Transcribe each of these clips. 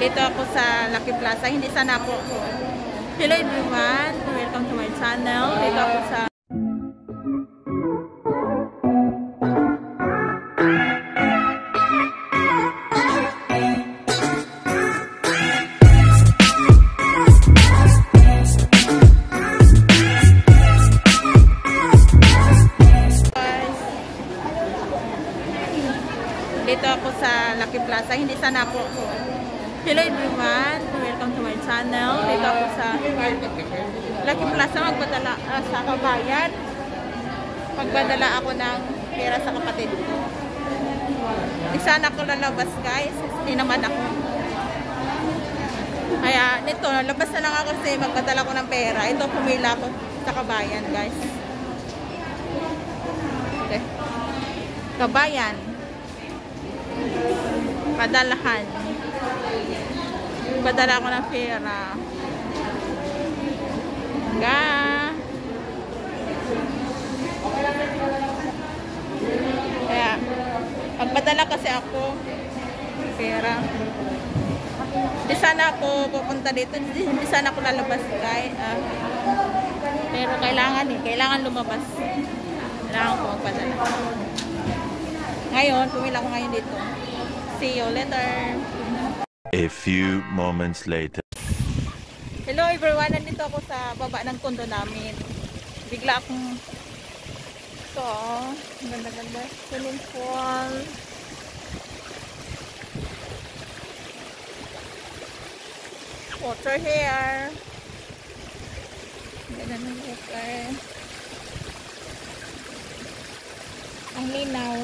Dito ako sa Lucky Plaza. Hindi sana ako. Hello everyone. Welcome to my channel. Dito ako sa Lucky Plaza. Hindi sana ako. Hello everyone. Welcome to my channel. Dito ako sa Lucky Plaza. Magpadala sa kabayan. Magpadala ako ng pera sa kapatid ko. Hindi sana ako lalabas guys. Hindi naman ako. Kaya nito, labas na lang ako kasi magpadala ko ng pera. Ito, pumila ako sa kabayan guys. Okay. Kabayan. Padalahan. Padala ko ng pera. Ga. Kaya, pagpadala kasi ako pera. Hindi sana ako pupunta dito. Hindi sana ako lalabas guys. Pero kailangan eh. Kailangan lumabas. Kailangan ko magpadala. Ngayon, pumila ko ngayon dito. See you later. A few moments later. Hello everyone, nandito ako sa baba ng kondo namin. Bigla akong ito, ganda-ganda swimming pool. Water here. Ganda ng water. Ang linaw.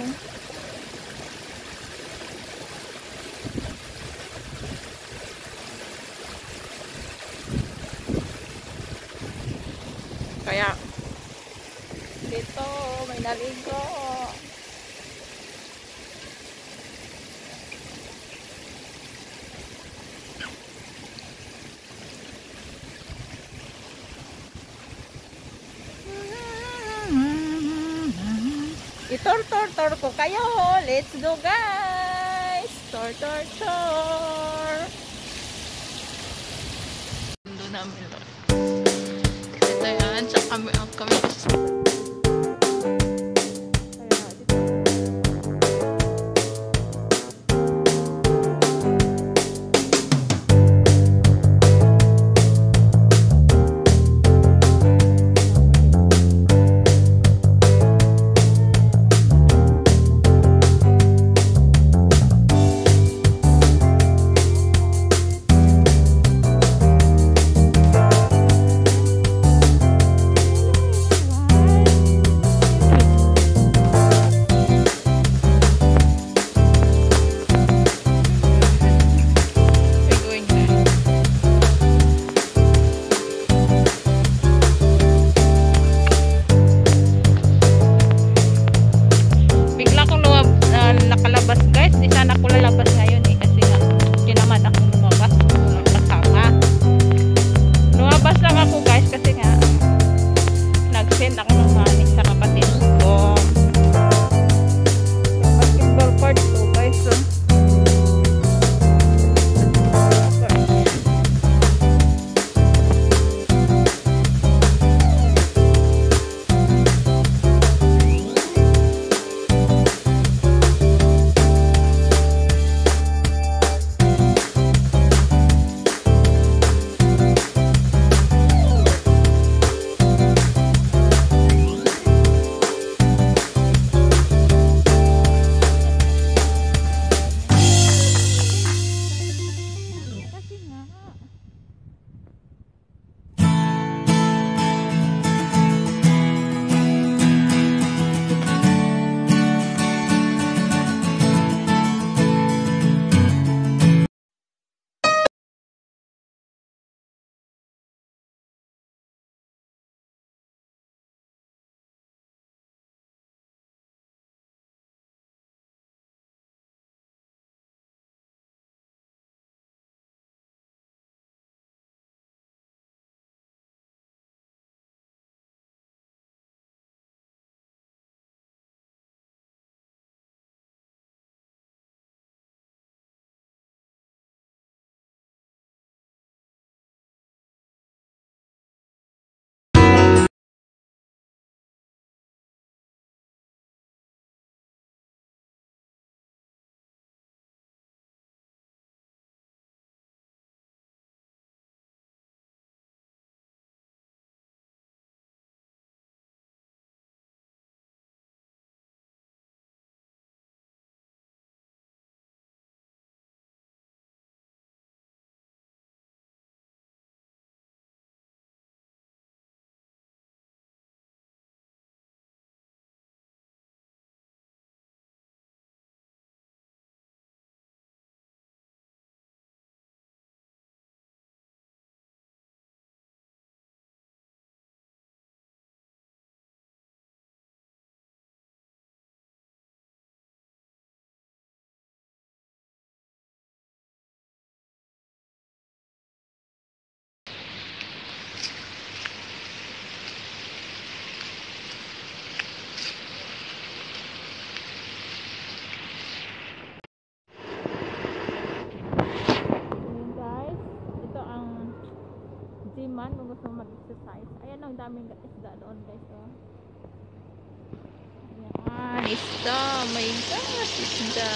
Kaya dito may naligo. Itor-tor-tor ko kayo. Let's go guys. Tor-tor-tor. Mundo namin lo. Ito yan. Sa kami. mag-exercise. Ayan, ang daming isda doon, guys. Oh. Ayan, isda. My gosh, isda.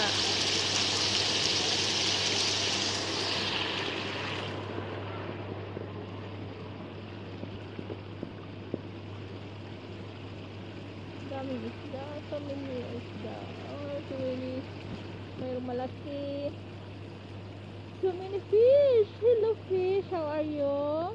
Daming isda. So many isda. Oh, so many. Mayroong malaki. So many fish. Hello, fish. How are you?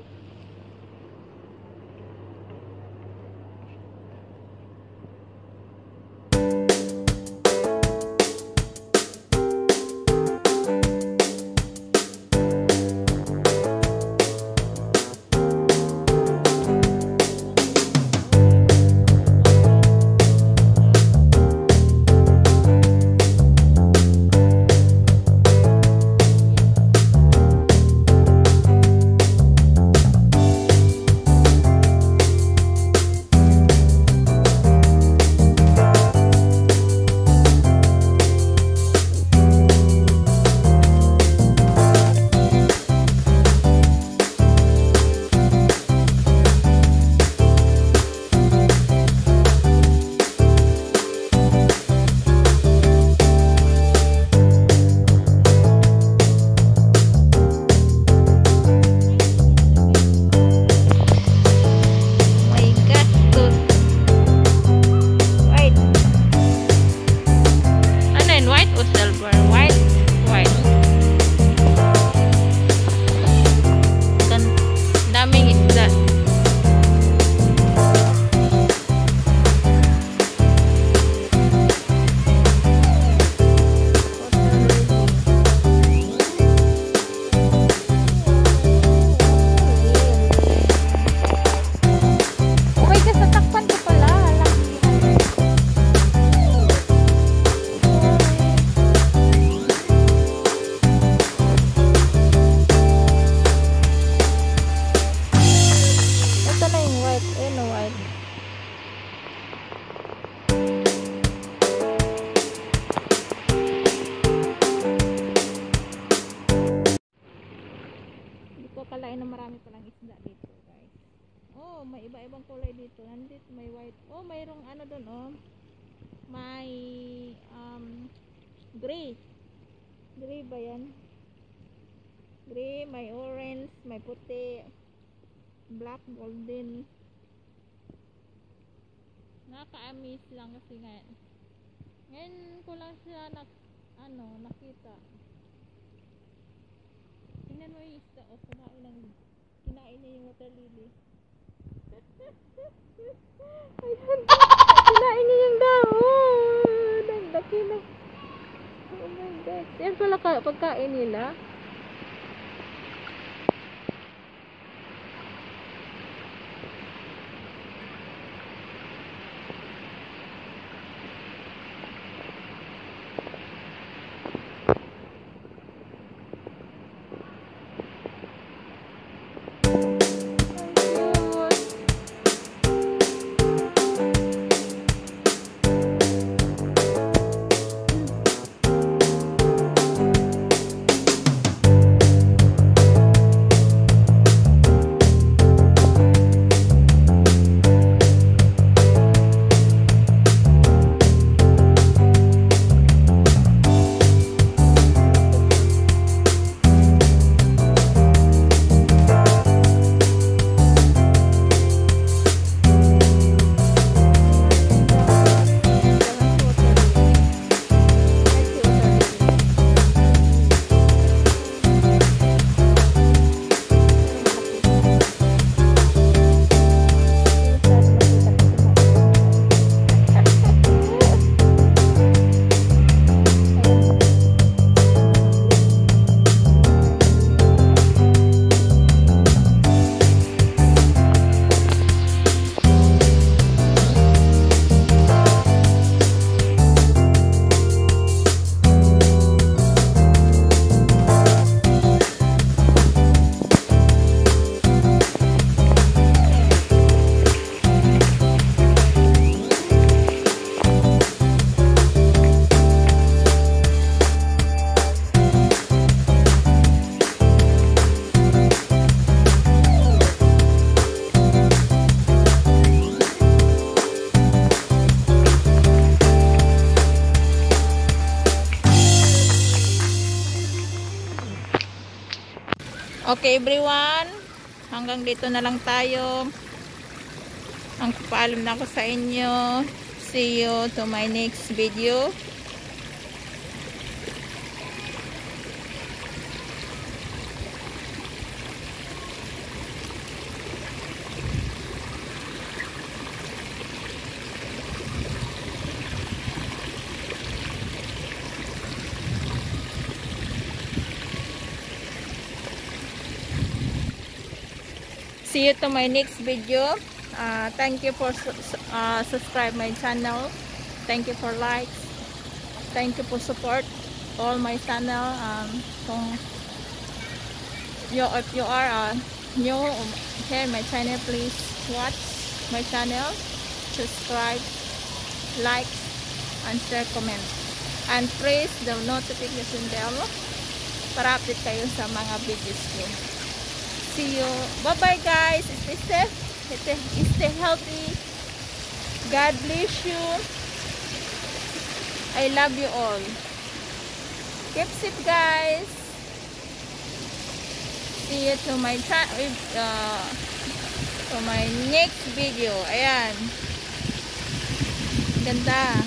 Kalain na marami palang isda dito, guys. Oh, may iba-ibang kulay dito. Nandito may white. Oh, mayroong ano doon, oh. May gray. Gray ba yan? Gray, may orange, may puti, black, golden. Nakaka-amaze lang kasi ngayon ko lang siya nakita. Tingnan mo yung isda, oh, kinain niya yung water lily. Ayan, kinain niya yung dahon. Ang laki na. Oh my God. Yan pala pagkain nila. Okay everyone, hanggang dito na lang tayo. Ang paalam na ako sa inyo. See you to my next video. See you to my next video. Thank you for subscribe my channel. Thank you for likes. Thank you for support all my channel. If you are new here my channel, please watch my channel, subscribe, like, and share, comment, and press the notification bell para update kayo sa mga videos ko. See you. Bye bye guys. Stay safe. Stay healthy. God bless you. I love you all. Keep safe guys. See you to my next video. Ayan. Ganda.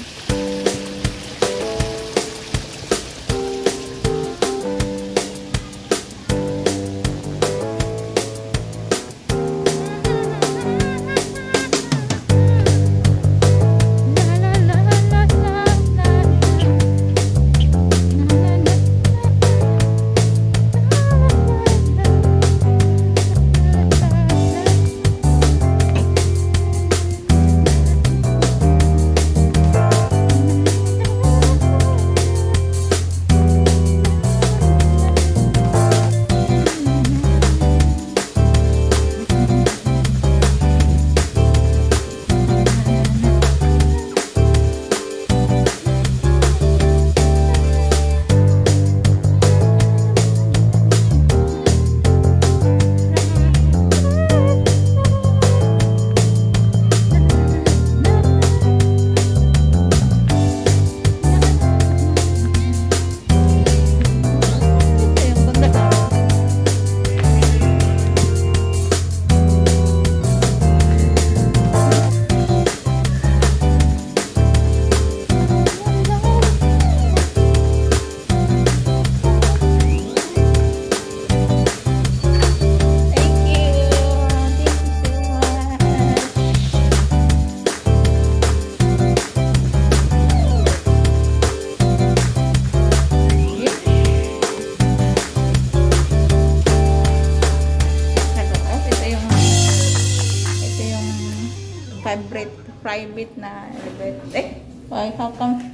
Private na elevator. Why, how come?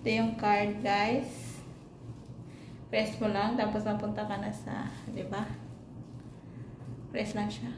Ito yung card guys. Press mo lang tapos mapunta ka na sa, di ba? Press lang siya.